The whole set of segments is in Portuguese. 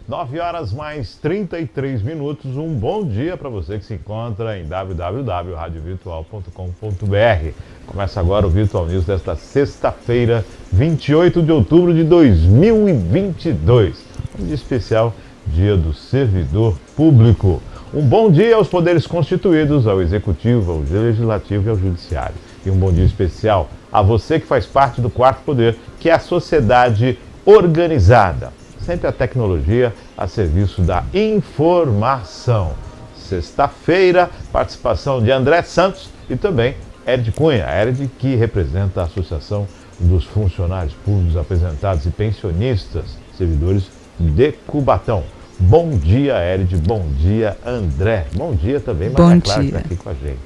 9 horas mais 33 minutos. Um bom dia para você que se encontra em www.radiovirtual.com.br. Começa agora o Virtual News desta sexta-feira, 28 de outubro de 2022. Um dia especial, Dia do Servidor Público. Um bom dia aos poderes constituídos, ao Executivo, ao Legislativo e ao Judiciário. E um bom dia especial a você que faz parte do quarto poder, que é a sociedade organizada. Sempre a tecnologia a serviço da informação. Sexta-feira, participação de André Santos e também Erd Cunha. Erd, que representa a Associação dos Funcionários Públicos Aposentados e Pensionistas, servidores de Cubatão. Bom dia, Erd. Bom dia, André. Bom dia também, Maria Clara, que está aqui com a gente.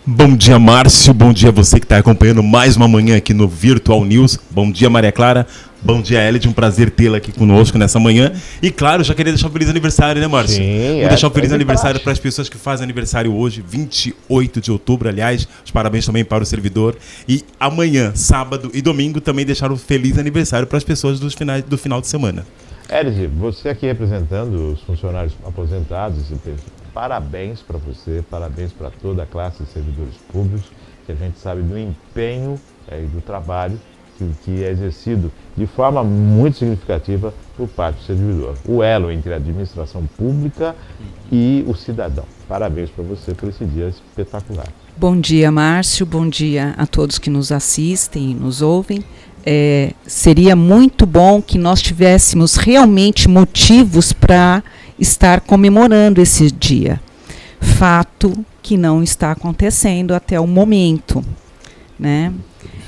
Bom dia, Márcio. Bom dia a você que está acompanhando mais uma manhã aqui no Virtual News. Bom dia, Maria Clara. Bom dia, Elid. Um prazer tê-la aqui conosco nessa manhã. E claro, já queria deixar um feliz aniversário, né, Márcio? Sim, vou deixar um feliz aniversário para as pessoas que fazem aniversário hoje, 28 de outubro, aliás. Os parabéns também para o servidor. E amanhã, sábado e domingo, também deixar um feliz aniversário para as pessoas do final de semana. Elid, você aqui representando os funcionários aposentados, parabéns para você, parabéns para toda a classe de servidores públicos, que a gente sabe do empenho e do trabalho que é exercido de forma muito significativa por parte do servidor. O elo entre a administração pública e o cidadão. Parabéns para você por esse dia espetacular. Bom dia, Márcio. Bom dia a todos que nos assistem e nos ouvem. Seria muito bom que nós tivéssemos realmente motivos para estar comemorando esse dia. Fato que não está acontecendo até o momento, né?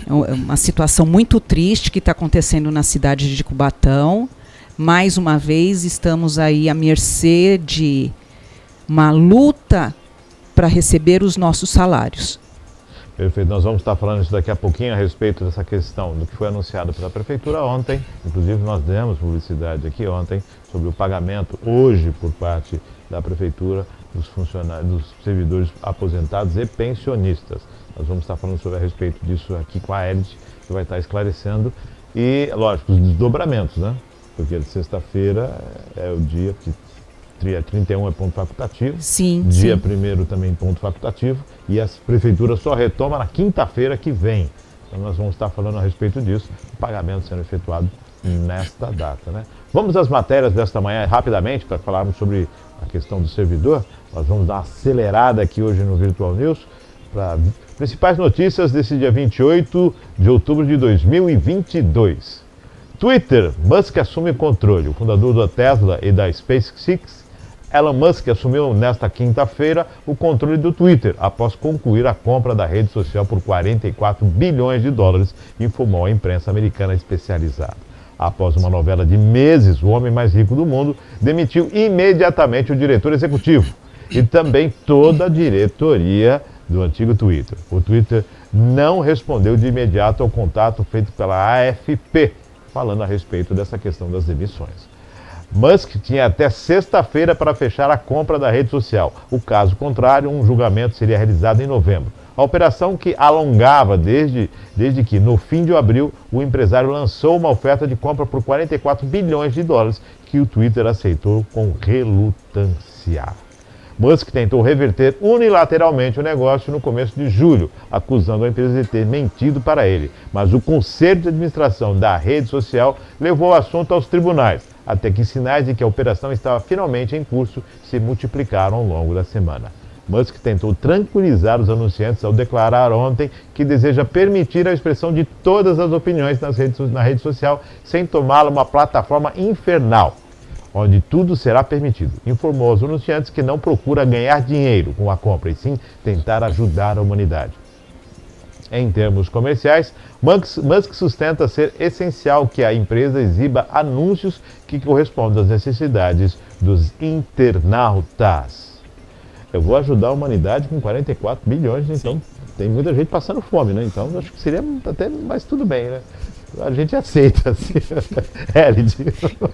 É uma situação muito triste que está acontecendo na cidade de Cubatão. Mais uma vez, estamos aí à mercê de uma luta para receber os nossos salários. Perfeito, nós vamos estar falando isso daqui a pouquinho a respeito dessa questão do que foi anunciado pela Prefeitura ontem. Inclusive nós demos publicidade aqui ontem sobre o pagamento hoje por parte da Prefeitura dos funcionários, dos servidores aposentados e pensionistas. Nós vamos estar falando sobre a respeito disso aqui com a Elid, que vai estar esclarecendo. E, lógico, os desdobramentos, né? Porque sexta-feira é o dia que dia 31 é ponto facultativo, dia 1º também ponto facultativo, e a Prefeitura só retoma na quinta-feira que vem. Então nós vamos estar falando a respeito disso, o pagamento sendo efetuado nesta data, né? Vamos às matérias desta manhã rapidamente, para falarmos sobre a questão do servidor. Nós vamos dar uma acelerada aqui hoje no Virtual News, para principais notícias desse dia 28 de outubro de 2022. Twitter, Musk assume o controle. O fundador da Tesla e da SpaceX, Elon Musk, assumiu nesta quinta-feira o controle do Twitter, após concluir a compra da rede social por 44 bilhões de dólares, informou a imprensa americana especializada. Após uma novela de meses, o homem mais rico do mundo demitiu imediatamente o diretor executivo e também toda a diretoria do antigo Twitter. O Twitter não respondeu de imediato ao contato feito pela AFP, falando a respeito dessa questão das demissões. Musk tinha até sexta-feira para fechar a compra da rede social. O caso contrário, um julgamento seria realizado em novembro. A operação que alongava desde que, no fim de abril, o empresário lançou uma oferta de compra por 44 bilhões de dólares, que o Twitter aceitou com relutância. Musk tentou reverter unilateralmente o negócio no começo de julho, acusando a empresa de ter mentido para ele. Mas o Conselho de Administração da rede social levou o assunto aos tribunais, até que sinais de que a operação estava finalmente em curso se multiplicaram ao longo da semana. Musk tentou tranquilizar os anunciantes ao declarar ontem que deseja permitir a expressão de todas as opiniões na rede social, sem tomá-la uma plataforma infernal, onde tudo será permitido. Informou aos anunciantes que não procura ganhar dinheiro com a compra, e sim tentar ajudar a humanidade. Em termos comerciais, Musk sustenta ser essencial que a empresa exiba anúncios que correspondam às necessidades dos internautas. Eu vou ajudar a humanidade com 44 bilhões, então sim. Tem muita gente passando fome, né? Então acho que seria até, mas tudo bem, né? A gente aceita, assim.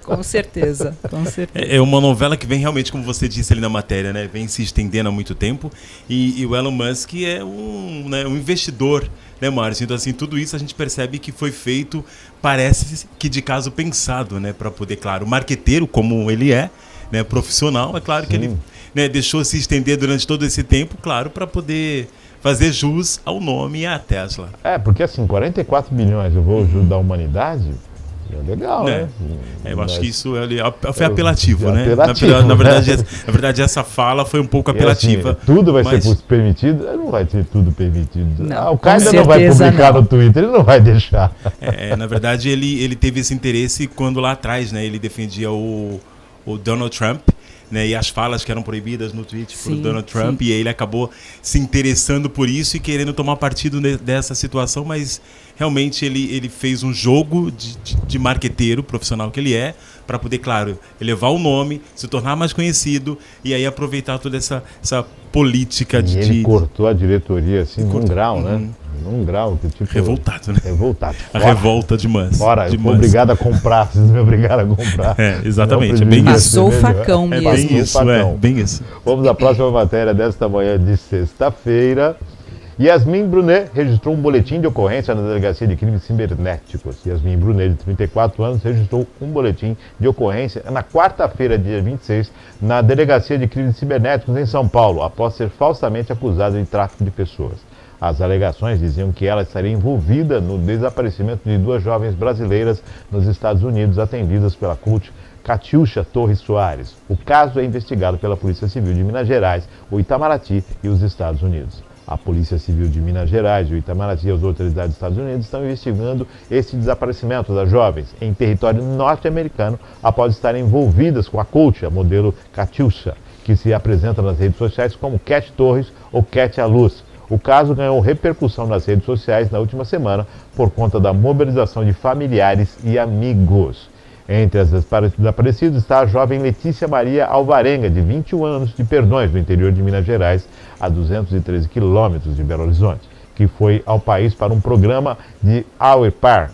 Com certeza, com certeza. É uma novela que vem realmente, como você disse ali na matéria, né? Vem se estendendo há muito tempo. E o Elon Musk é um investidor né, Márcio? Então, assim, tudo isso a gente percebe que foi feito, parece que de caso pensado, né? Para poder, claro, o marqueteiro, como ele é, né, profissional, é claro que ele, né, deixou se estender durante todo esse tempo, claro, para poder fazer jus ao nome e à Tesla. Porque assim, 44 bilhões eu vou ajudar a humanidade, é legal, né? Eu acho que isso foi apelativo, né? Apelativo, na verdade, essa fala foi um pouco apelativa. Assim, tudo vai ser permitido? Não vai ser tudo permitido. Não, o cara ainda não vai publicar no Twitter, ele não vai deixar. Na verdade, ele teve esse interesse quando lá atrás, né, ele defendia o Donald Trump, né, e as falas que eram proibidas no tweet por Donald Trump, e aí ele acabou se interessando por isso e querendo tomar partido dessa situação, mas realmente ele fez um jogo de marqueteiro profissional que ele é, para poder, claro, elevar o nome, se tornar mais conhecido e aí aproveitar toda essa política ele cortou a diretoria assim num grau, né? Num grau que tipo... Revoltado, né? Revoltado. A revolta de Musk. Fora, eu fui obrigado a comprar, vocês me obrigaram a comprar. Exatamente, é bem isso. Passou o facão mesmo. Bem isso. Vamos à próxima matéria desta manhã de sexta-feira. Yasmin Brunet registrou um boletim de ocorrência na Delegacia de Crimes Cibernéticos. Yasmin Brunet, de 34 anos, registrou um boletim de ocorrência na quarta-feira, dia 26, na Delegacia de Crimes Cibernéticos em São Paulo, após ser falsamente acusada de tráfico de pessoas. As alegações diziam que ela estaria envolvida no desaparecimento de 2 jovens brasileiras nos Estados Unidos, atendidas pela coach Catiúcha Torres Soares. O caso é investigado pela Polícia Civil de Minas Gerais, o Itamaraty e os Estados Unidos. A Polícia Civil de Minas Gerais, o Itamaraty e as autoridades dos Estados Unidos estão investigando esse desaparecimento das jovens em território norte-americano após estarem envolvidas com a coach, a modelo Catiúcha, que se apresenta nas redes sociais como Cat Torres ou Cat à Luz. O caso ganhou repercussão nas redes sociais na última semana por conta da mobilização de familiares e amigos. Entre as desaparecidas está a jovem Letícia Maria Alvarenga, de 21 anos, de Perdões, do interior de Minas Gerais, a 213 quilômetros de Belo Horizonte, que foi ao país para um programa de au pair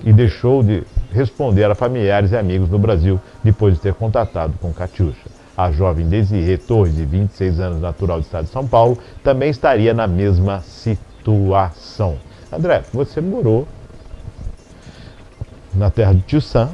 e deixou de responder a familiares e amigos no Brasil depois de ter contatado com Catiúcha. A jovem Desirê Torres, de 26 anos, natural do estado de São Paulo, também estaria na mesma situação. André, você morou na terra de Tio Sam,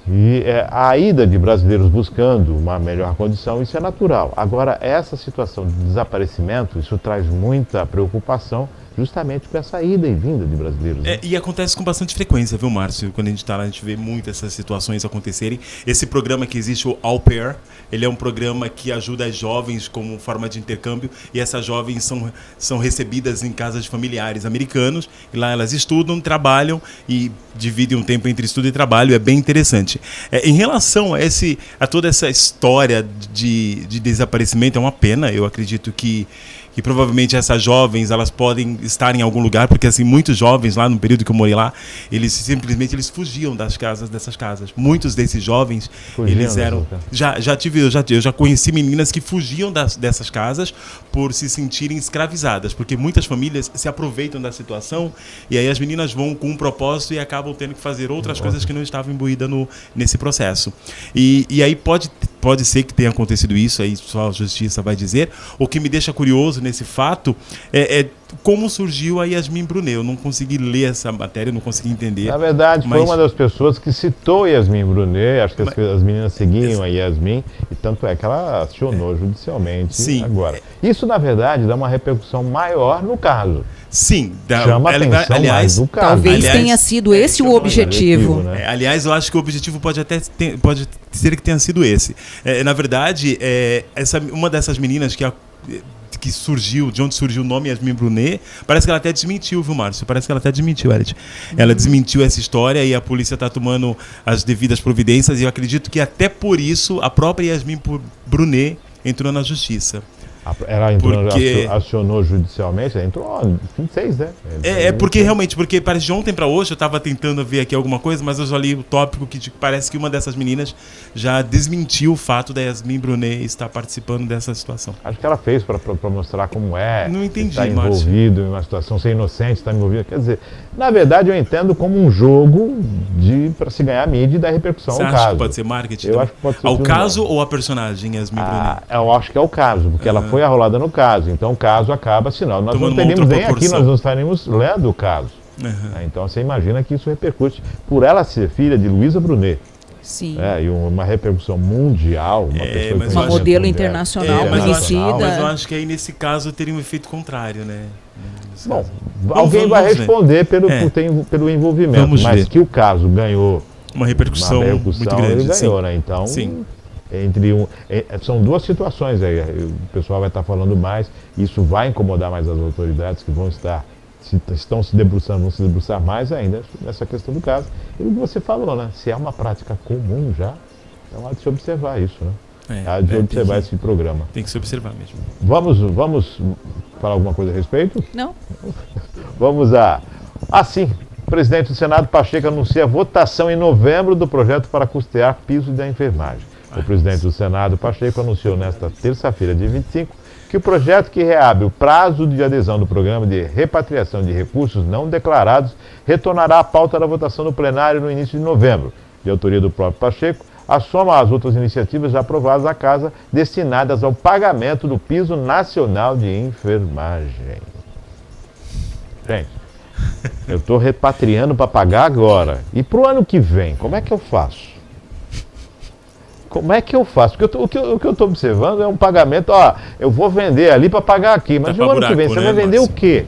e a ida de brasileiros buscando uma melhor condição, isso é natural. Agora, essa situação de desaparecimento, isso traz muita preocupação, justamente com essa ida e vinda de brasileiros. Né? E acontece com bastante frequência, viu, Márcio? Quando a gente está lá, a gente vê muito essas situações acontecerem. Esse programa que existe, o Au Pair, ele é um programa que ajuda as jovens como forma de intercâmbio, e essas jovens são recebidas em casas de familiares americanos, e lá elas estudam, trabalham e dividem um tempo entre estudo e trabalho. É bem interessante. Em relação a toda essa história de desaparecimento, é uma pena. Eu acredito que provavelmente essas jovens, elas podem estar em algum lugar, porque assim, muitos jovens lá no período que eu morei lá, eles simplesmente fugiam dessas casas. Muitos desses jovens, eles eram... Eu já conheci meninas que fugiam dessas casas por se sentirem escravizadas, porque muitas famílias se aproveitam da situação, e aí as meninas vão com um propósito e acabam tendo que fazer outras coisas que não estavam imbuídas nesse processo. E aí pode ser que tenha acontecido isso, aí só a justiça vai dizer. O que me deixa curioso nesse fato é como surgiu a Yasmin Brunet. Eu não consegui ler essa matéria, não consegui entender. Na verdade, foi uma das pessoas que citou Yasmin Brunet. Acho que as meninas seguiam a Yasmin, e tanto é que ela acionou judicialmente agora. Isso, na verdade, dá uma repercussão maior no caso. Sim, chama atenção mais do caso. Talvez tenha sido esse o objetivo. Né? Aliás, eu acho que o objetivo pode ser que tenha sido esse. Na verdade, uma dessas meninas que surgiu, de onde surgiu o nome Yasmin Brunet, parece que ela até desmentiu, viu, Márcio? Parece que ela até desmentiu, Erit. Ela desmentiu essa história e a polícia está tomando as devidas providências, e eu acredito que até por isso a própria Yasmin Brunet entrou na justiça. Ela acionou judicialmente, ela entrou 26, né? Porque parece de ontem para hoje eu estava tentando ver aqui alguma coisa, mas eu já li o tópico que parece que uma dessas meninas já desmentiu o fato da Yasmin Brunet estar participando dessa situação. Acho que ela fez para mostrar como é. Não entendi, estar envolvido em uma situação, ser inocente, estar envolvido. Quer dizer, na verdade eu entendo como um jogo para se ganhar mídia e dar repercussão ao caso. Você acha que pode ser marketing? Eu acho que pode ser ao caso ou a personagem Yasmin Brunet? Eu acho que é o caso, porque ela foi arrolada no caso. Então o caso acaba, senão nós Tomando não teríamos uma outra nem aqui, proporção. nós não estaríamos lendo o caso. Então você imagina que isso repercute, por ela ser filha de Luísa Brunet, Sim. e uma repercussão mundial, uma pessoa mas que Uma eu acho- modelo mulher, internacional mas conhecida. eu acho que aí nesse caso teria um efeito contrário, né? Nesse Bom, caso. alguém vai vamos ver. responder É. pelo envolvimento, Vamos mas ver. que o caso ganhou Uma repercussão, uma muito repercussão, grande. ele ganhou, sim. né? Então, Sim. são duas situações aí. O pessoal vai estar falando mais, isso vai incomodar mais as autoridades que vão estar, estão se debruçando, vão se debruçar mais ainda nessa questão do caso. E o que você falou, né? Se é uma prática comum já, então há de se observar isso, né? Há de observar esse programa. Tem que se observar mesmo. Vamos falar alguma coisa a respeito? Não? Vamos a... Sim, o presidente do Senado, Pacheco, anuncia a votação em novembro do projeto para custear piso da enfermagem. O presidente do Senado, Pacheco, anunciou nesta terça-feira, dia 25, que o projeto que reabre o prazo de adesão do programa de repatriação de recursos não declarados retornará à pauta da votação no plenário no início de novembro. De autoria do próprio Pacheco, assoma as outras iniciativas já aprovadas na Casa destinadas ao pagamento do piso nacional de enfermagem. Gente, eu estou repatriando para pagar agora. E para o ano que vem, como é que eu faço? Como é que eu faço? Porque o que eu estou observando é um pagamento, eu vou vender ali para pagar aqui, mas Tá no pra ano que vem, buraco, você né, vai vender Márcio? o quê?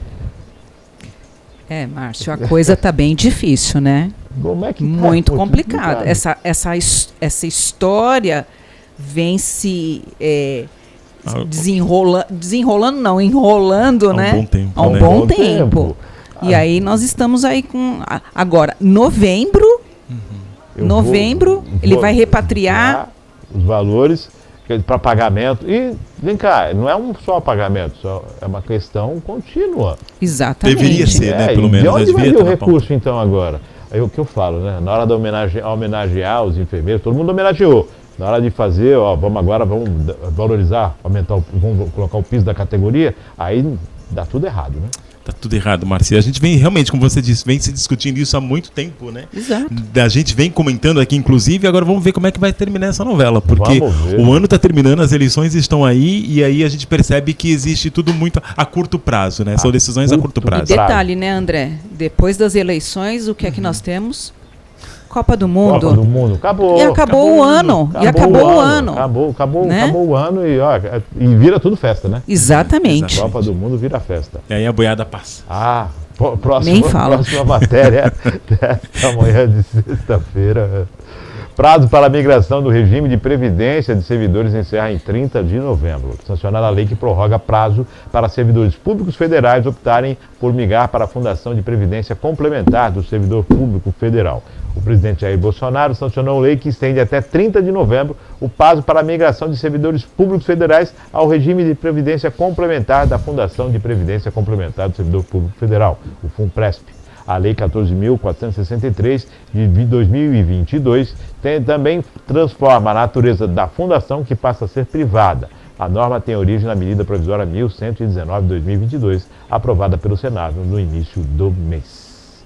Márcio, a coisa está bem difícil, né? Como é que tá? Muito Pô, complicada. complicado. Essa história vem se enrolando, Há um né? bom tempo, Há um né? bom tempo. E aí nós estamos aí com... Agora, novembro, ele vai repatriar... Os valores para pagamento. E, vem cá, não é só pagamento, é uma questão contínua. Exatamente. Deveria ser, né? Pelo E menos. de onde mas vai devia vir o estar na pauta. recurso, então, agora? É o que eu falo, né? Na hora de homenagear os enfermeiros, todo mundo homenageou. Na hora de fazer, vamos valorizar, vamos colocar o piso da categoria, aí dá tudo errado, né? Tá tudo errado, Marcia. A gente vem realmente, como você disse, vem se discutindo isso há muito tempo, né? Exato. A gente vem comentando aqui, inclusive, agora vamos ver como é que vai terminar essa novela, porque Vamos ver. o ano está terminando, as eleições estão aí, e aí a gente percebe que existe tudo muito a curto prazo, né? São decisões a curto E prazo. detalhe, né, André? Depois das eleições, o que é que nós temos? Copa do Mundo. Copa do Mundo, acabou. E acabou o ano. Acabou Acabou o ano e vira tudo festa, né? Exatamente. Copa do Mundo vira festa. E aí a boiada passa. Nem fala. Próxima matéria desta manhã de sexta-feira. Prazo para a migração do regime de previdência de servidores encerra em 30 de novembro. Sancionada a lei que prorroga prazo para servidores públicos federais optarem por migrar para a Fundação de Previdência Complementar do Servidor Público Federal. O presidente Jair Bolsonaro sancionou a lei que estende até 30 de novembro o prazo para a migração de servidores públicos federais ao regime de previdência complementar da Fundação de Previdência Complementar do Servidor Público Federal, o FUNPRESP. A Lei 14.463 de 2022 também transforma a natureza da fundação, que passa a ser privada. A norma tem origem na medida provisória 1119 de 2022, aprovada pelo Senado no início do mês.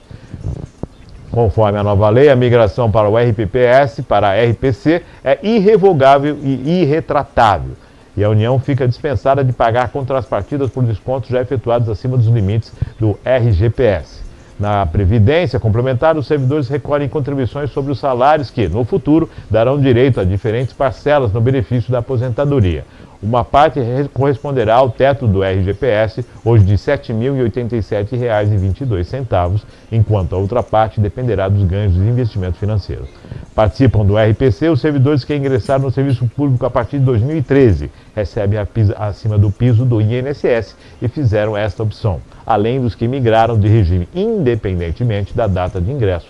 Conforme a nova lei, a migração para o RPPS para a RPC é irrevogável e irretratável. E a União fica dispensada de pagar contrapartidas por descontos já efetuados acima dos limites do RGPS. Na Previdência Complementar, os servidores recolhem contribuições sobre os salários que, no futuro, darão direito a diferentes parcelas no benefício da aposentadoria. Uma parte corresponderá ao teto do RGPS, hoje de R$ 7.087,22, enquanto a outra parte dependerá dos ganhos de investimento financeiro. Participam do RPC os servidores que ingressaram no serviço público a partir de 2013, recebem acima do piso do INSS e fizeram esta opção, além dos que migraram de regime independentemente da data de ingresso.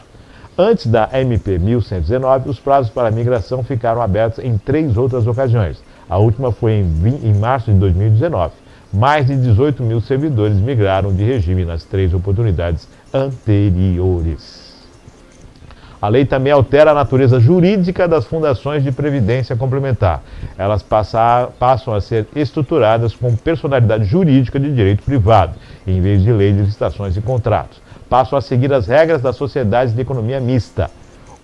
Antes da MP 1119, os prazos para a migração ficaram abertos em 3 outras ocasiões. A última foi em março de 2019. Mais de 18 mil servidores migraram de regime nas 3 oportunidades anteriores. A lei também altera a natureza jurídica das fundações de previdência complementar. Elas passam a ser estruturadas com personalidade jurídica de direito privado, em vez de lei de licitações e contratos. Passam a seguir as regras das sociedades de economia mista.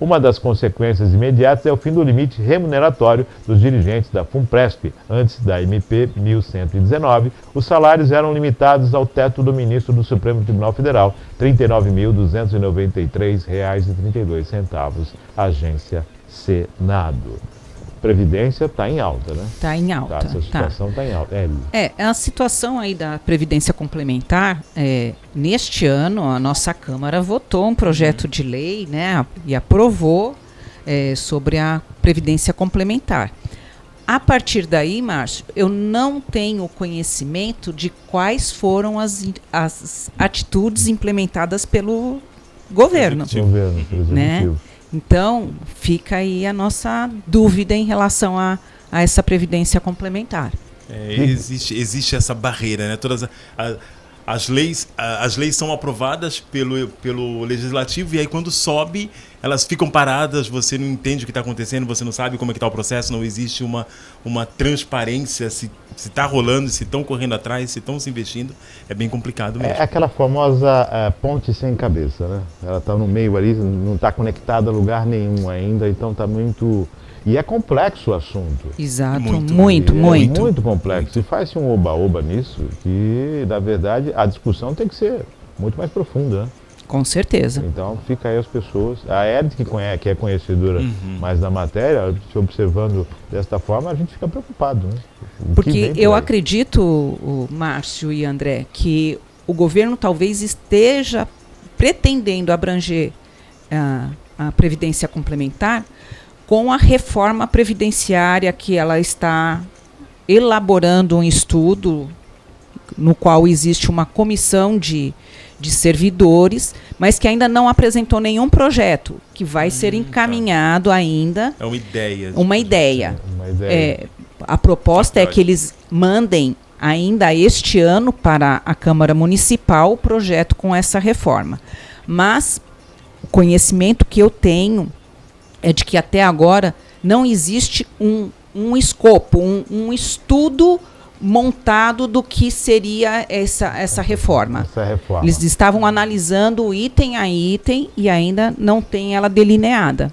Uma das consequências imediatas é o fim do limite remuneratório dos dirigentes da FUNPRESP. Antes da MP 1119, os salários eram limitados ao teto do ministro do Supremo Tribunal Federal, R$ 39.293,32, agência Senado. Previdência está em alta, né? Está em alta. Essa situação está em alta. A situação aí da Previdência Complementar, neste ano a nossa Câmara votou um projeto de lei, né, e aprovou sobre a Previdência Complementar. A partir daí, Márcio, eu não tenho conhecimento de quais foram as atitudes implementadas pelo governo. Pelo executivo. Né? Então, fica aí a nossa dúvida em relação a essa previdência complementar. Existe essa barreira, né? Todas as leis são aprovadas pelo legislativo e aí quando sobe, elas ficam paradas, você não entende o que está acontecendo, você não sabe como é que está o processo, não existe uma transparência, se está rolando, se estão correndo atrás, se estão se investindo, é bem complicado mesmo. É aquela famosa ponte sem cabeça, né? Ela está no meio ali, não está conectada a lugar nenhum ainda, então está muito... E é complexo o assunto. Exato, muito. Muito complexo. E faz-se um oba-oba nisso, que, na verdade, a discussão tem que ser muito mais profunda, né? Com certeza. Então, fica aí as pessoas... A Edith, que é conhecedora mais da matéria, se observando desta forma, a gente fica preocupado, né? Porque eu acredito, Márcio e André, que o governo talvez esteja pretendendo abranger a Previdência Complementar com a reforma previdenciária que ela está elaborando um estudo no qual existe uma comissão de servidores, mas que ainda não apresentou nenhum projeto, que vai ser encaminhado ainda. É uma ideia. Uma ideia. A proposta é que eles mandem ainda este ano para a Câmara Municipal o projeto com essa reforma. Mas o conhecimento que eu tenho é de que até agora não existe um escopo, um estudo montado do que seria essa reforma. Eles estavam analisando item a item e ainda não tem ela delineada.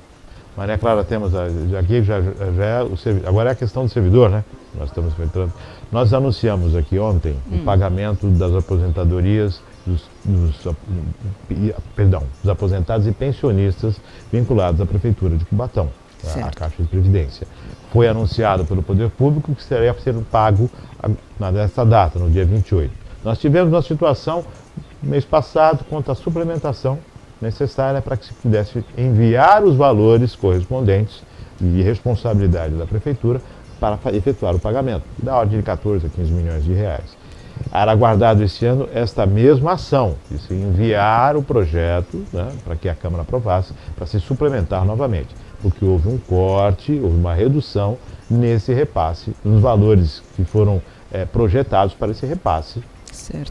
Maria Clara, temos aqui agora é a questão do servidor, né? Nós estamos enfrentando. Nós anunciamos aqui ontem o pagamento das aposentadorias dos aposentados e pensionistas vinculados à Prefeitura de Cubatão, à Caixa de Previdência. Foi anunciado pelo Poder Público que seria ser pago nessa data, no dia 28. Nós tivemos uma situação, mês passado, quanto à suplementação necessária para que se pudesse enviar os valores correspondentes de responsabilidade da Prefeitura para efetuar o pagamento, da ordem de 14 a 15 milhões de reais. Era aguardado esse ano esta mesma ação, de se enviar o projeto, né, para que a Câmara aprovasse, para se suplementar novamente, porque houve um corte, houve uma redução nesse repasse, nos valores que foram projetados para esse repasse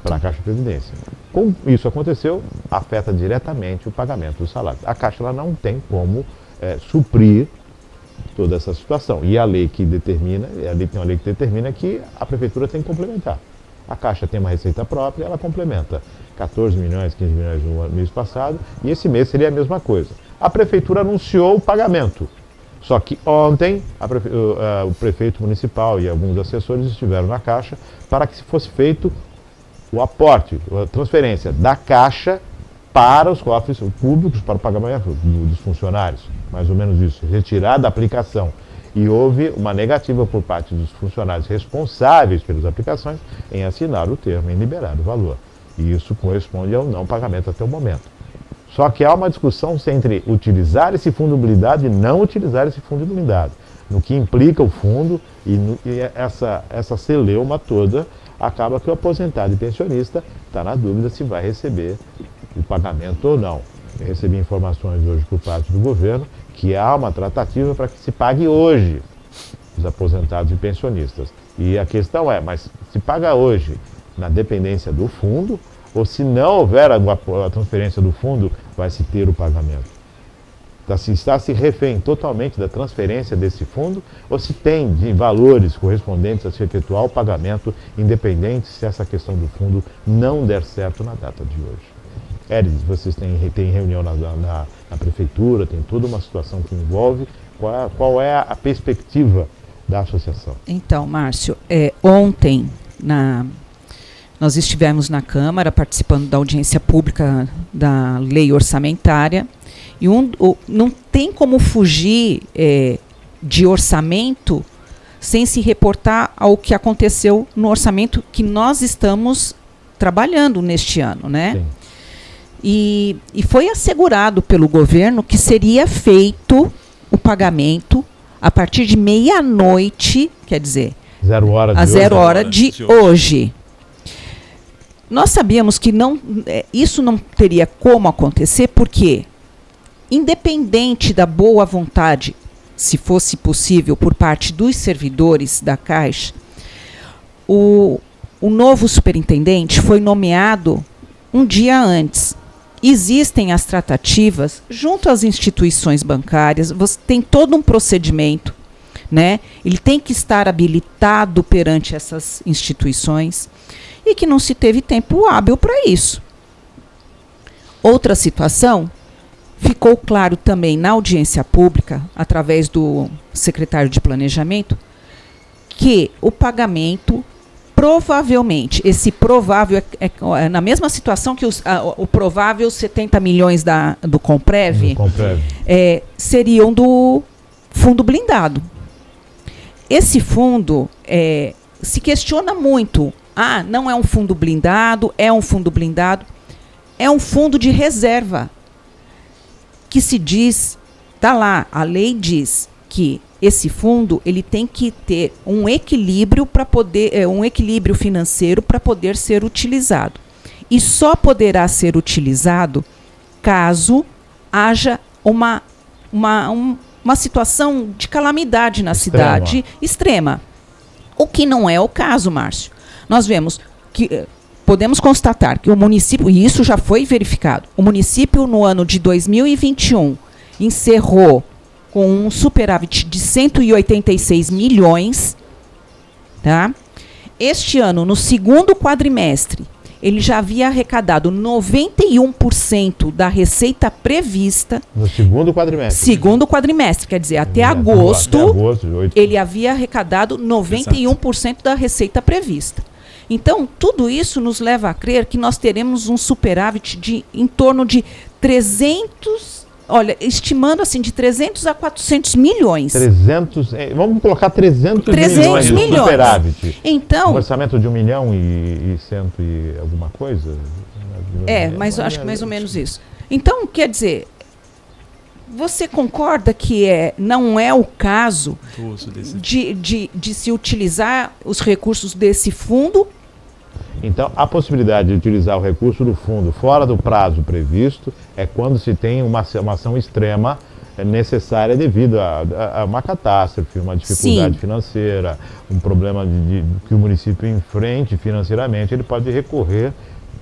para a Caixa de Previdência. Como isso aconteceu, afeta diretamente o pagamento dos salários. A Caixa ela não tem como suprir toda essa situação. E a lei que determina, tem uma lei que determina que a Prefeitura tem que complementar. A Caixa tem uma receita própria, ela complementa 14 milhões, 15 milhões no mês passado, e esse mês seria a mesma coisa. A Prefeitura anunciou o pagamento, só que ontem o prefeito municipal e alguns assessores estiveram na Caixa para que se fosse feito o aporte, a transferência da Caixa para os cofres públicos, para o pagamento dos funcionários, mais ou menos isso, retirar da aplicação. E houve uma negativa por parte dos funcionários responsáveis pelas aplicações em assinar o termo, em liberar o valor. E isso corresponde ao não pagamento até o momento. Só que há uma discussão entre utilizar esse fundo blindado e não utilizar esse fundo blindado, no que implica o fundo e essa celeuma toda, acaba que o aposentado e pensionista está na dúvida se vai receber o pagamento ou não. Eu recebi informações hoje por parte do governo que há uma tratativa para que se pague hoje os aposentados e pensionistas. E a questão é, mas se paga hoje na dependência do fundo, ou se não houver a transferência do fundo, vai se ter o pagamento? Está se refém totalmente da transferência desse fundo, ou se tem de valores correspondentes a se efetuar o pagamento, independente se essa questão do fundo não der certo na data de hoje? Edith, vocês têm reunião na prefeitura, tem toda uma situação que envolve. Qual é a perspectiva da associação? Então, Márcio, ontem nós estivemos na Câmara participando da audiência pública da lei orçamentária e não tem como fugir de orçamento sem se reportar ao que aconteceu no orçamento que nós estamos trabalhando neste ano, né? Sim. E foi assegurado pelo governo que seria feito o pagamento a partir de meia-noite, quer dizer, 0 hora de a hoje. 0 hora de hoje. Nós sabíamos que isso não teria como acontecer, porque, independente da boa vontade, se fosse possível, por parte dos servidores da Caixa, o novo superintendente foi nomeado um dia antes. Existem as tratativas junto às instituições bancárias, você tem todo um procedimento, né? Ele tem que estar habilitado perante essas instituições e que não se teve tempo hábil para isso. Outra situação, ficou claro também na audiência pública, através do secretário de Planejamento, que o pagamento provavelmente, esse provável é na mesma situação que o provável 70 milhões do Comprev, seriam do fundo blindado. Esse fundo se questiona muito. Não é um fundo blindado, é um fundo blindado. É um fundo de reserva. Que se diz, está lá, a lei diz que esse fundo ele tem que ter um equilíbrio para poder, um equilíbrio financeiro para poder ser utilizado. E só poderá ser utilizado caso haja uma situação de calamidade na cidade extrema. O que não é o caso, Márcio. Nós vemos que podemos constatar que o município, e isso já foi verificado, o município no ano de 2021 encerrou com um superávit de 186 milhões, tá? Este ano, no segundo quadrimestre, ele já havia arrecadado 91% da receita prevista. No segundo quadrimestre? Segundo quadrimestre, quer dizer, até agosto, ele havia arrecadado 91% da receita prevista. Então, tudo isso nos leva a crer que nós teremos um superávit em torno de 300... Olha, estimando assim, de 300 a 400 milhões. 300, vamos colocar 300 milhões de superávit. Então, um orçamento de 1 milhão e cento e alguma coisa? Mas acho que mais ou menos isso. Então, quer dizer, você concorda que não é o caso de se utilizar os recursos desse fundo? Então, a possibilidade de utilizar o recurso do fundo fora do prazo previsto é quando se tem uma ação extrema necessária devido a uma catástrofe, uma dificuldade financeira, um problema que o município enfrente financeiramente, ele pode recorrer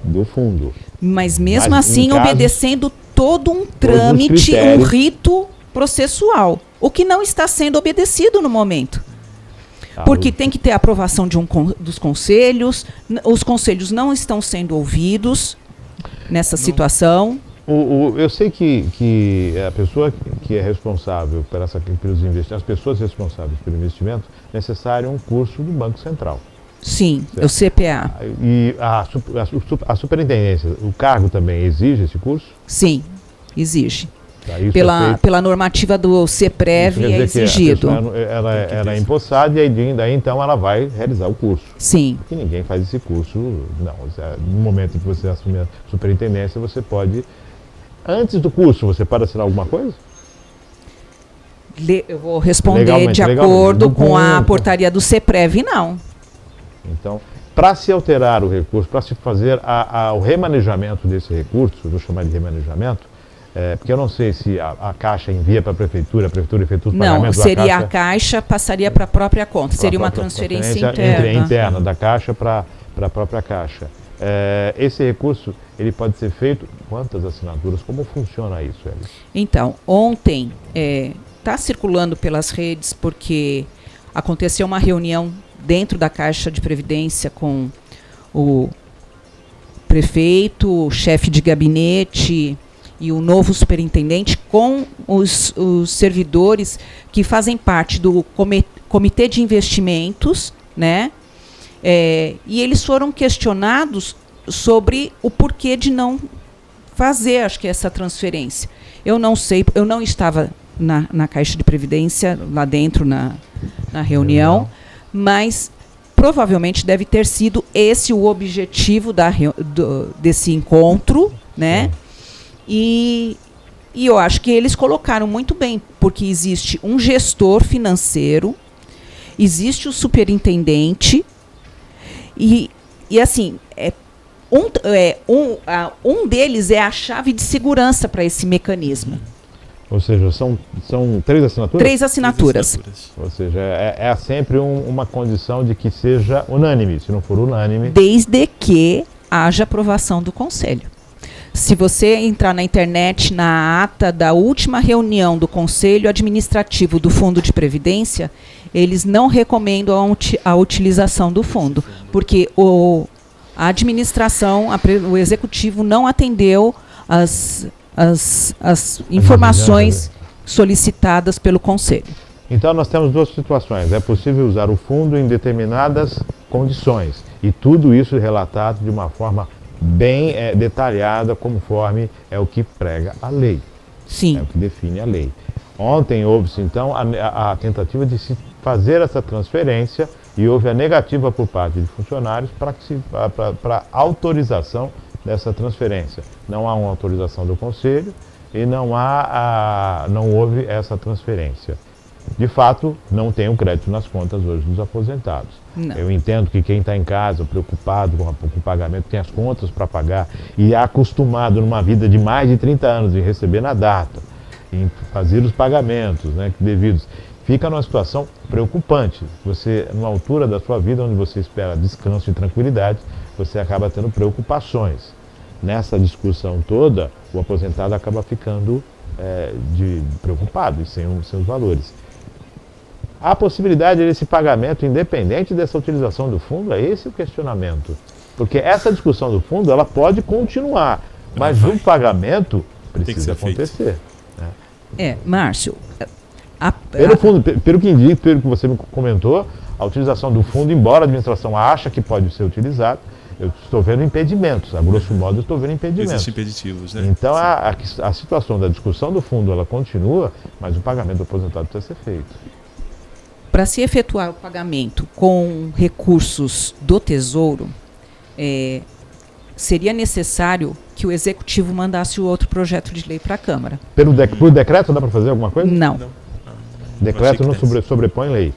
do fundo. Mas mesmo assim, obedecendo todo um trâmite, um rito processual, o que não está sendo obedecido no momento. Porque tem que ter a aprovação dos conselhos, os conselhos não estão sendo ouvidos nessa situação. Eu sei que a pessoa que é responsável pelos investimentos, as pessoas responsáveis pelo investimento, é necessário um curso do Banco Central. Sim, certo? O CPA. E a superintendência, o cargo também exige esse curso? Sim, exige. Pela normativa do CEPREV é exigido. Ela é empossada e daí então ela vai realizar o curso. Sim. Porque ninguém faz esse curso, não. No momento que você assumir a superintendência, você pode... Antes do curso, você pode assinar alguma coisa? Eu vou responder de acordo com a portaria do CEPREV, não. Então, para se alterar o recurso, para se fazer o remanejamento desse recurso, eu vou chamar de remanejamento, porque eu não sei se a Caixa envia para a prefeitura efetua os pagamentos. Não, seria a Caixa, passaria para a própria conta, seria uma transferência interna da Caixa para a própria Caixa. Esse recurso, ele pode ser feito, quantas assinaturas, como funciona isso, Elis? Então, ontem, está circulando pelas redes, porque aconteceu uma reunião dentro da Caixa de Previdência com o prefeito, o chefe de gabinete e o novo superintendente com os servidores que fazem parte do comitê de investimentos, né? E eles foram questionados sobre o porquê de não fazer, acho que, essa transferência. Eu não sei, eu não estava na Caixa de Previdência, lá dentro, na reunião, mas provavelmente deve ter sido esse o objetivo desse encontro, né? E eu acho que eles colocaram muito bem, porque existe um gestor financeiro, existe o superintendente, e assim, um deles é a chave de segurança para esse mecanismo. Ou seja, são 3 assinaturas? 3 assinaturas. Ou seja, é sempre uma condição de que seja unânime. Se não for unânime... Desde que haja aprovação do Conselho. Se você entrar na internet, na ata da última reunião do Conselho Administrativo do Fundo de Previdência, eles não recomendam a utilização do fundo, porque a administração, o executivo não atendeu as informações solicitadas pelo Conselho. Então nós temos 2 situações. É possível usar o fundo em determinadas condições. E tudo isso relatado de uma forma bem detalhada, conforme é o que prega a lei. Sim. É o que define a lei. Ontem houve-se, então, a tentativa de se fazer essa transferência e houve a negativa por parte de funcionários para autorização dessa transferência. Não há uma autorização do Conselho e não houve essa transferência. De fato, não tem um crédito nas contas hoje dos aposentados. Não. Eu entendo que quem está em casa preocupado com o pagamento tem as contas para pagar e é acostumado numa vida de mais de 30 anos em receber na data, em fazer os pagamentos, né, devidos. Fica numa situação preocupante. Você, numa altura da sua vida onde você espera descanso e tranquilidade, você acaba tendo preocupações. Nessa discussão toda, o aposentado acaba ficando preocupado e sem os valores. Há a possibilidade desse pagamento independente dessa utilização do fundo? É esse o questionamento. Porque essa discussão do fundo ela pode continuar, mas o pagamento precisa acontecer. Né? Márcio... Pelo que você me comentou, a utilização do fundo, embora a administração acha que pode ser utilizado, eu estou vendo impedimentos. A grosso modo, eu estou vendo impedimentos. Existem impeditivos, né? Então, a situação da discussão do fundo, ela continua, mas o pagamento do aposentado precisa ser feito. Para se efetuar o pagamento com recursos do Tesouro, seria necessário que o Executivo mandasse o outro projeto de lei para a Câmara. Por decreto dá para fazer alguma coisa? Não. Decreto não sobrepõe lei.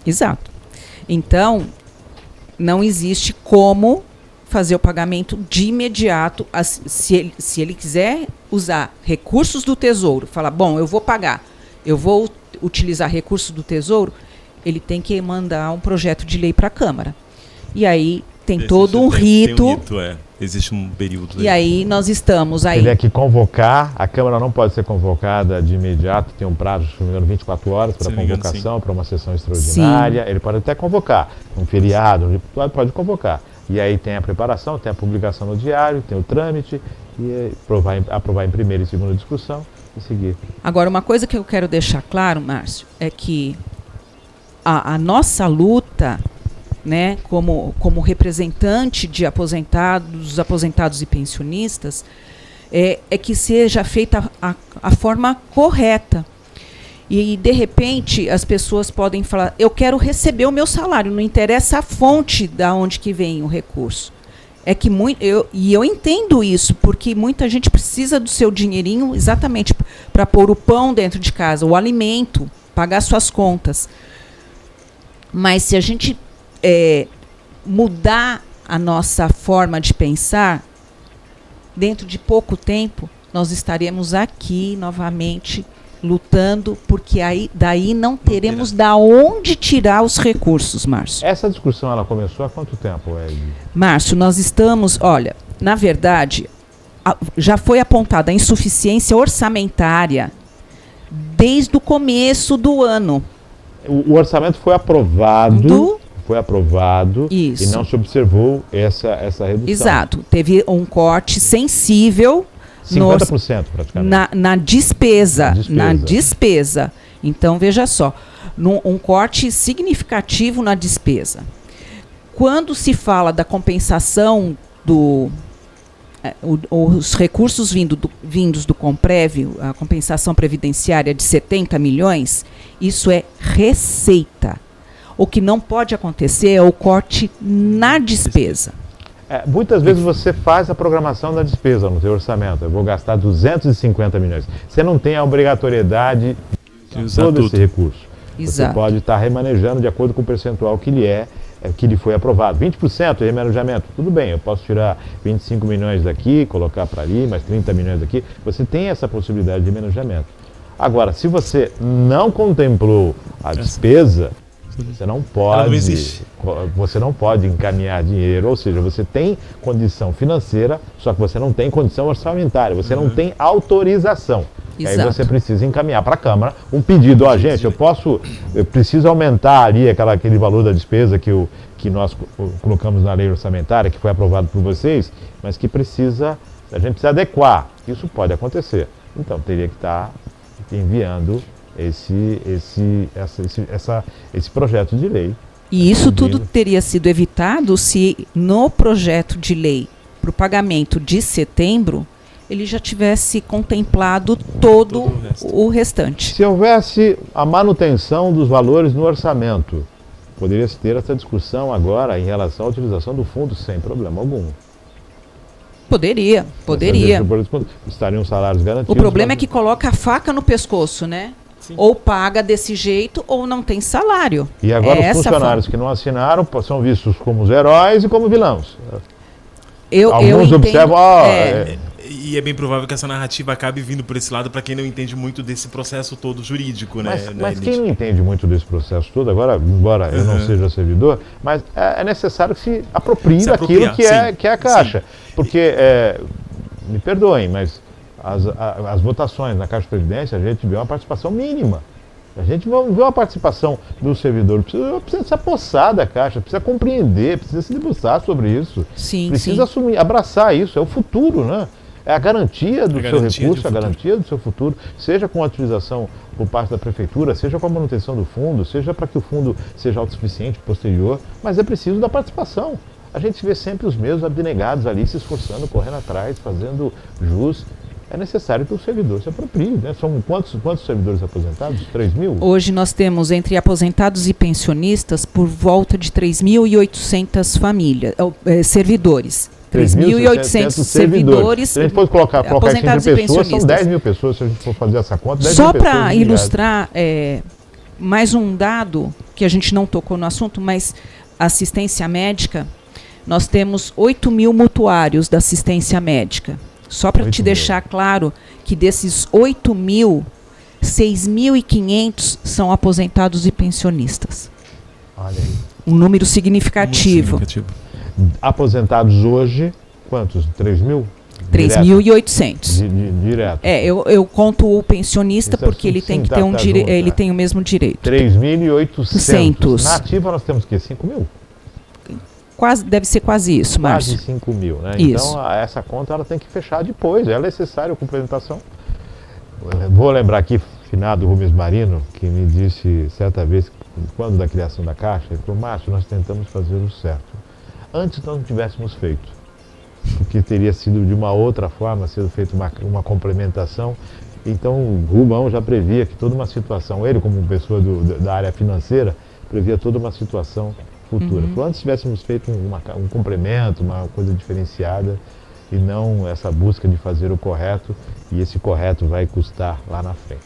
Exato. Então, não existe como fazer o pagamento de imediato. Se ele quiser usar recursos do Tesouro, falar, bom, eu vou pagar, eu vou utilizar recursos do Tesouro, ele tem que mandar um projeto de lei para a Câmara. E aí tem todo um rito. Existe um período. E aí nós estamos aí. Ele é que convocar, a Câmara não pode ser convocada de imediato, tem um prazo, se não me engano, 24 horas para convocação, para uma sessão extraordinária. Sim. Ele pode até convocar, um feriado, pode convocar. E aí tem a preparação, tem a publicação no diário, tem o trâmite, e aprovar em primeira e segunda discussão e seguir. Agora, uma coisa que eu quero deixar claro, Márcio, é que a nossa luta, né, como representante de dos aposentados e pensionistas, é que seja feita a forma correta. E, de repente, as pessoas podem falar, eu quero receber o meu salário, não interessa a fonte de onde que vem o recurso. É que eu entendo isso, porque muita gente precisa do seu dinheirinho exatamente para pôr o pão dentro de casa, o alimento, pagar suas contas. Mas se a gente mudar a nossa forma de pensar, dentro de pouco tempo, nós estaremos aqui novamente lutando, porque daí não teremos da onde tirar os recursos, Márcio. Essa discussão ela começou há quanto tempo, Ed? Márcio, nós estamos, olha, na verdade, já foi apontada a insuficiência orçamentária desde o começo do ano. O orçamento foi aprovado. Isso. E não se observou essa redução. Exato. Teve um corte sensível 50% praticamente. Na despesa. Na despesa. Então, veja só, um corte significativo na despesa. Quando se fala da compensação os recursos vindos do Comprev, a compensação previdenciária de 70 milhões, isso é receita. O que não pode acontecer é o corte na despesa. Muitas vezes você faz a programação da despesa no seu orçamento. Eu vou gastar 250 milhões. Você não tem a obrigatoriedade de usar todo esse recurso. Exato. Você pode estar remanejando de acordo com o percentual que lhe foi aprovado. 20% de remanejamento, tudo bem, eu posso tirar 25 milhões daqui, colocar para ali, mais 30 milhões daqui. Você tem essa possibilidade de remanejamento. Agora, se você não contemplou a despesa, você não pode encaminhar dinheiro, ou seja, você tem condição financeira, só que você não tem condição orçamentária, você não tem autorização. E aí você precisa encaminhar para a Câmara um pedido, gente, eu preciso aumentar ali aquele valor da despesa que nós colocamos na lei orçamentária, que foi aprovado por vocês, mas que a gente precisa adequar. Isso pode acontecer. Então, teria que estar enviando esse projeto de lei. E isso tudo teria sido evitado se no projeto de lei para o pagamento de setembro ele já tivesse contemplado todo o restante. Se houvesse a manutenção dos valores no orçamento, poderia-se ter essa discussão agora em relação à utilização do fundo sem problema algum. Poderia. Estariam salários garantidos. O problema é que coloca a faca no pescoço, né? Sim. Ou paga desse jeito ou não tem salário. E agora os funcionários que não assinaram são vistos como os heróis e como vilões. Alguns observam... E é bem provável que essa narrativa acabe vindo por esse lado para quem não entende muito desse processo todo jurídico, né? Mas quem não entende muito desse processo todo, agora, embora eu não seja servidor, mas é necessário que se aproprie daquilo que é a Caixa. Sim. Porque, me perdoem, mas as votações na Caixa de Previdência, a gente vê uma participação mínima. A gente vê uma participação do servidor, precisa se apossar da Caixa, precisa compreender, precisa se debruçar sobre isso. Precisa assumir, abraçar isso, é o futuro, né? É a garantia do seu recurso, a garantia do seu futuro, seja com a utilização por parte da Prefeitura, seja com a manutenção do fundo, seja para que o fundo seja autossuficiente posterior, mas é preciso da participação. A gente vê sempre os mesmos abnegados ali se esforçando, correndo atrás, fazendo jus. É necessário que o servidor se aproprie, né? São quantos servidores aposentados? 3 mil? Hoje nós temos, entre aposentados e pensionistas, por volta de 3.800 famílias, servidores. 3.800 servidores. Se a gente for colocar isso entre pessoas, são 10 mil pessoas, se a gente for fazer essa conta. Só para ilustrar, mais um dado, que a gente não tocou no assunto, mas assistência médica, nós temos 8 mil mutuários da assistência médica. Só para te deixar claro que desses 8 mil, 6.500 são aposentados e pensionistas. Olha aí. Um número significativo. Aposentados hoje, quantos? 3 mil? 3.800. Direto. Eu conto o pensionista porque ele tem que ter ele tem o mesmo direito. 3.800. Na ativa nós temos o quê? 5 mil? Deve ser quase isso, Márcio. Quase 5 mil, né? Isso. Então, essa conta ela tem que fechar depois. É necessário a complementação. Vou lembrar aqui, finado Rubens Marino, que me disse certa vez, quando da criação da Caixa, ele falou, Márcio, nós tentamos fazer o certo. Antes nós não tivéssemos feito, porque teria sido de uma outra forma, sido feita uma complementação. Então, o Rubão já previa que toda uma situação, ele como pessoa da área financeira, previa toda uma situação futura. Antes tivéssemos feito um complemento, uma coisa diferenciada, e não essa busca de fazer o correto, e esse correto vai custar lá na frente.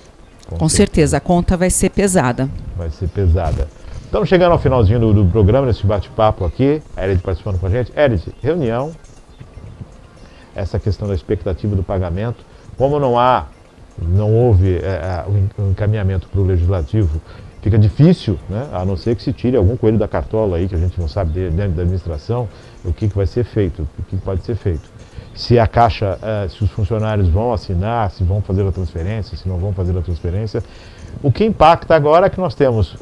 Com certeza, a conta vai ser pesada. Vai ser pesada. Estamos chegando ao finalzinho do programa, nesse bate-papo aqui, a Erid participando com a gente. Erid, reunião, essa questão da expectativa do pagamento, como não houve o encaminhamento para o Legislativo, fica difícil, né? A não ser que se tire algum coelho da cartola aí, que a gente não sabe dentro da administração, o que vai ser feito, o que pode ser feito. Se a Caixa, se os funcionários vão assinar, se vão fazer a transferência, se não vão fazer a transferência. O que impacta agora é que nós temos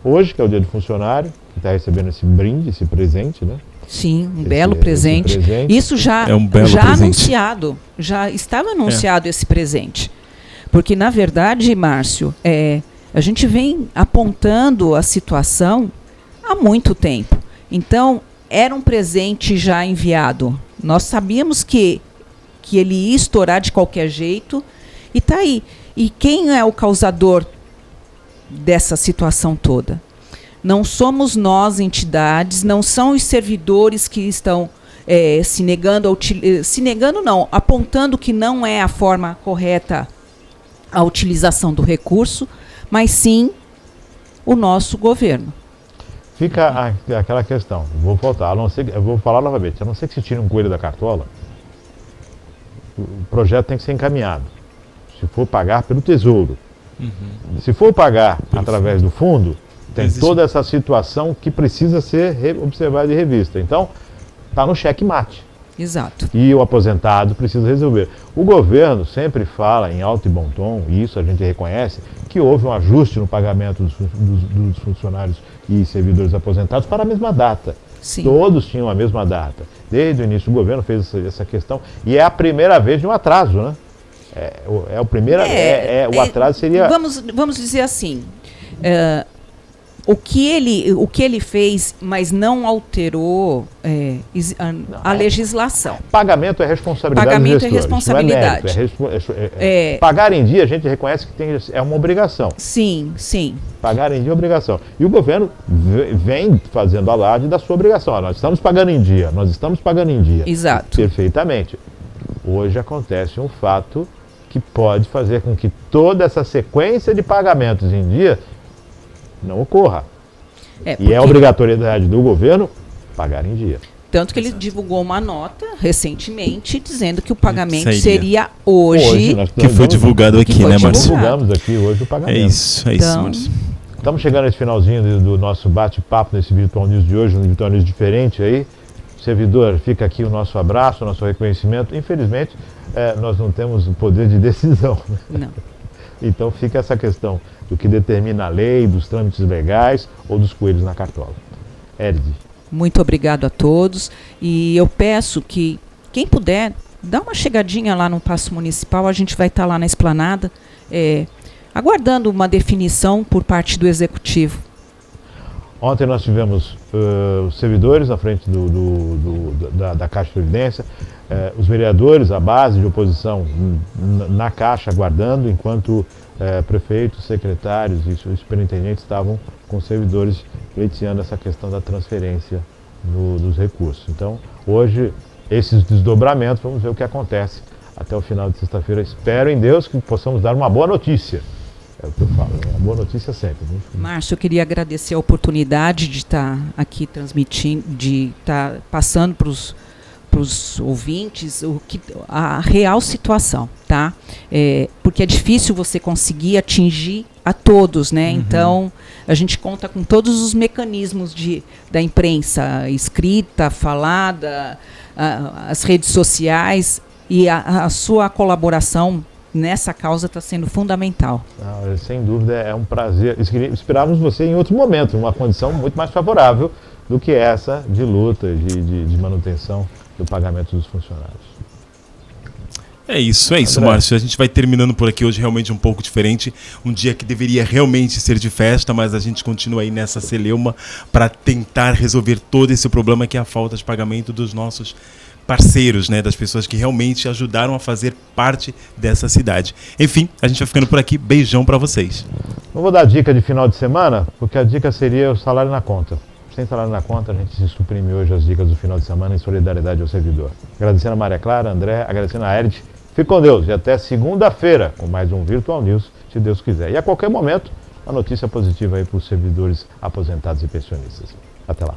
hoje, que é o dia do funcionário, que está recebendo esse brinde, esse presente, né? Sim, um belo presente. Isso já, é um belo já presente. anunciado, já estava anunciado esse presente. Porque, na verdade, Márcio, a gente vem apontando a situação há muito tempo. Então, era um presente já enviado. Nós sabíamos que ele ia estourar de qualquer jeito, e está aí. E quem é o causador dessa situação toda? Não somos nós, entidades, não são os servidores que estão se negando, apontando que não é a forma correta a utilização do recurso, mas sim o nosso governo. Fica aquela questão, vou voltar, eu vou falar novamente, a não ser que se tire um coelho da cartola, o projeto tem que ser encaminhado. Se for pagar pelo Tesouro, se for pagar através do fundo, tem toda essa situação que precisa ser observada e revista. Então, está no cheque-mate. Exato. E o aposentado precisa resolver. O governo sempre fala em alto e bom tom, e isso a gente reconhece, que houve um ajuste no pagamento dos funcionários e servidores aposentados para a mesma data. Sim. Todos tinham a mesma data. Desde o início o governo fez essa questão, e é a primeira vez de um atraso, né? O atraso seria... Vamos dizer assim, o que ele fez, mas não alterou a legislação. Pagamento é responsabilidade Pagamento dos gestores, é responsabilidade. Não é mérito, pagar em dia a gente reconhece que é uma obrigação. Sim, sim. Pagar em dia é obrigação. E o governo vem fazendo alarde da sua obrigação. Nós estamos pagando em dia, Exato. Perfeitamente. Hoje acontece um fato que pode fazer com que toda essa sequência de pagamentos em dia não ocorra. E é obrigatoriedade do governo pagar em dia. Tanto que ele divulgou uma nota recentemente dizendo que o pagamento seria hoje. Que foi divulgado aqui, né, Márcio? Divulgamos aqui hoje o pagamento. É isso, Márcio. Estamos chegando nesse finalzinho do nosso bate-papo nesse Virtual News de hoje, um Virtual News diferente aí. Servidor, fica aqui o nosso abraço, o nosso reconhecimento. Infelizmente, nós não temos o poder de decisão. Né? Não. Então fica essa questão do que determina a lei, dos trâmites legais ou dos coelhos na cartola. Erde. Muito obrigado a todos. E eu peço que, quem puder, dá uma chegadinha lá no Paço Municipal. A gente vai estar lá na esplanada, aguardando uma definição por parte do Executivo. Ontem nós tivemos os servidores na frente da Caixa de Previdência, os vereadores, a base de oposição na Caixa aguardando, enquanto prefeitos, secretários e superintendentes estavam com os servidores pleiteando essa questão da transferência dos recursos. Então, hoje, esses desdobramentos, vamos ver o que acontece até o final de sexta-feira. Espero em Deus que possamos dar uma boa notícia. É o que eu falo, uma boa notícia sempre. Né? Márcio, eu queria agradecer a oportunidade de estar aqui transmitindo, de estar passando para os ouvintes a real situação, tá? Porque é difícil você conseguir atingir a todos, né? Então, a gente conta com todos os mecanismos da imprensa, escrita, falada, as redes sociais, e a sua colaboração nessa causa está sendo fundamental. Não, sem dúvida, é um prazer. Esperávamos você em outro momento, em uma condição muito mais favorável do que essa de luta, de manutenção do pagamento dos funcionários. É isso, Márcio. A gente vai terminando por aqui hoje, realmente um pouco diferente. Um dia que deveria realmente ser de festa, mas a gente continua aí nessa celeuma para tentar resolver todo esse problema que é a falta de pagamento dos nossos parceiros, né, das pessoas que realmente ajudaram a fazer parte dessa cidade. Enfim, a gente vai ficando por aqui. Beijão para vocês. Não vou dar dica de final de semana, porque a dica seria o salário na conta. Sem salário na conta, a gente se suprime hoje as dicas do final de semana em solidariedade ao servidor. Agradecendo a Maria Clara, André, agradecendo a Erd. Fique com Deus e até segunda-feira com mais um Virtual News, se Deus quiser. E a qualquer momento, uma notícia positiva aí para os servidores aposentados e pensionistas. Até lá.